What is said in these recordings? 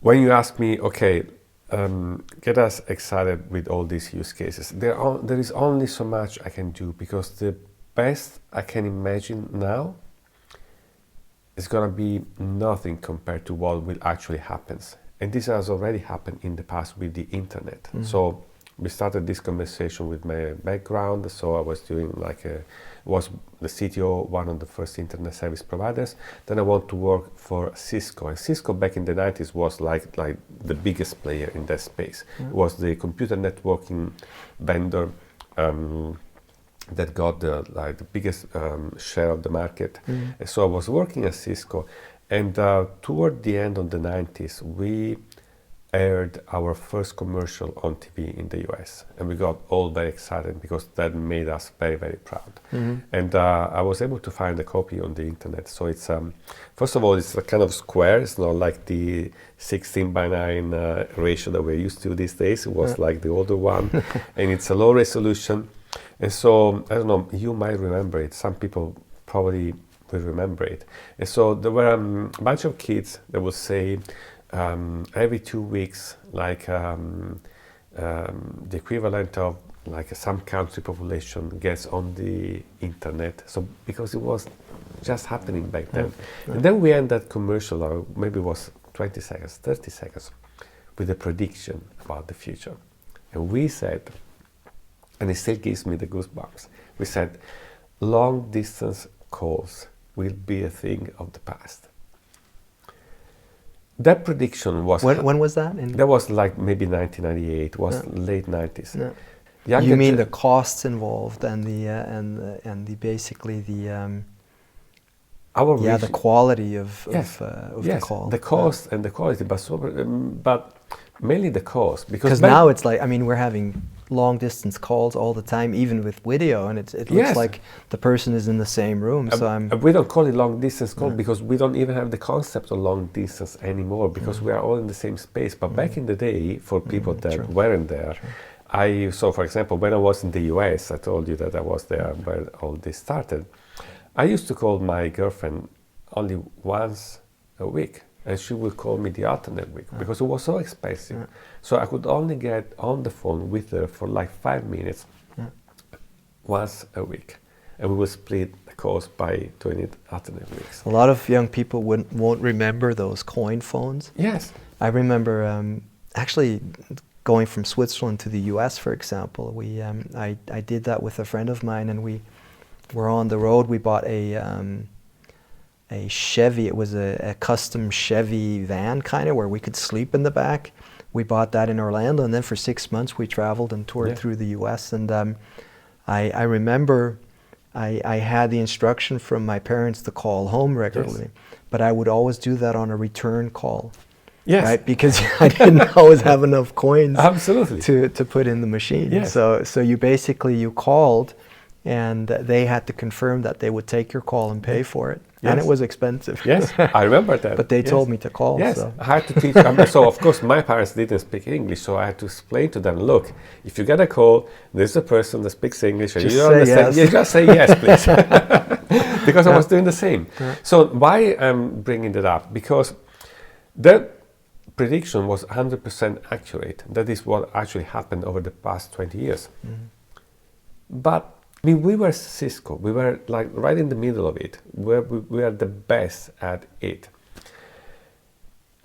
when you ask me, okay, get us excited with all these use cases, there is only so much I can do, because the best I can imagine now is going to be nothing compared to what will actually happen. And this has already happened in the past with the internet. So we started this conversation with my background. So I was doing was the CTO, one of the first internet service providers. Then I want to work for Cisco. And Cisco back in the 90s was like the biggest player in that space. It was the computer networking vendor that got the biggest share of the market. So I was working at Cisco, and toward the end of the 90s, we aired our first commercial on TV in the US, and we got all very excited because that made us very, very proud. And I was able to find a copy on the internet. So it's first of all, it's a kind of square. It's not like the 16:9 ratio that we're used to these days. It was like the older one, and it's a low resolution. And so, I don't know, you might remember it. Some people probably will remember it. And so there were a bunch of kids that would say every 2 weeks, the equivalent of some country population gets on the internet. So because it was just happening back then. And then we end that commercial, or maybe it was 20 seconds, 30 seconds, with a prediction about the future. And we said, and it still gives me the goosebumps. We said, long distance calls will be a thing of the past. That prediction was... When was that? That was maybe 1998, it was late 90s. You mean the costs involved and the basically the... the quality of the call. The cost and the quality, but mainly the cost. Because now it's we're having long distance calls all the time, even with video, and it looks like the person is in the same room. So we don't call it long distance call because we don't even have the concept of long distance anymore, because we are all in the same space. But back in the day, for people that weren't there, so for example, when I was in the US, I told you that I was there where all this started. I used to call my girlfriend only once a week, and she would call me the alternate week because it was so expensive. So I could only get on the phone with her for 5 minutes once a week, and we would split the cost by doing it alternate weeks. A lot of young people won't remember those coin phones. Yes. I remember actually going from Switzerland to the US, for example. I did that with a friend of mine, and we were on the road. We bought a Chevy. It was a custom Chevy van, kind of, where we could sleep in the back. We bought that in Orlando, and then for 6 months we traveled and toured through the US. And I remember I had the instruction from my parents to call home regularly, but I would always do that on a return call. Yes. Right? Because I didn't always have enough coins Absolutely. to put in the machine. Yes. So you called, and they had to confirm that they would take your call and pay for it. Yes. And it was expensive. Yes, I remember that. But they told me to call. Yes, so. I had to teach. So of course my parents didn't speak English, so I had to explain to them, look, if you get a call, there's a person that speaks English and you don't understand, you just say yes, please. Because I was doing the same. So why I'm bringing that up? Because that prediction was 100% accurate. That is what actually happened over the past 20 years. But we were Cisco. We were right in the middle of it. We are the best at it.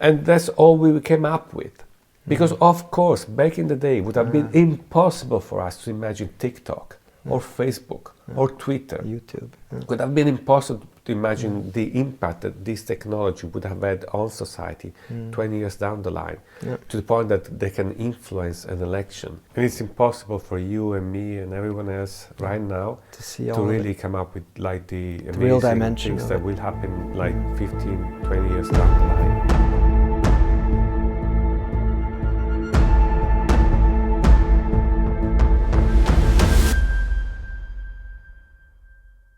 And that's all we came up with. Because of course, back in the day, it would have been impossible for us to imagine TikTok or Facebook or Twitter. YouTube. It would have been impossible to imagine the impact that this technology would have had on society 20 years down the line, to the point that they can influence an election. And it's impossible for you and me and everyone else right now to really come up with the amazing real dimension things that will happen 15, 20 years down the line.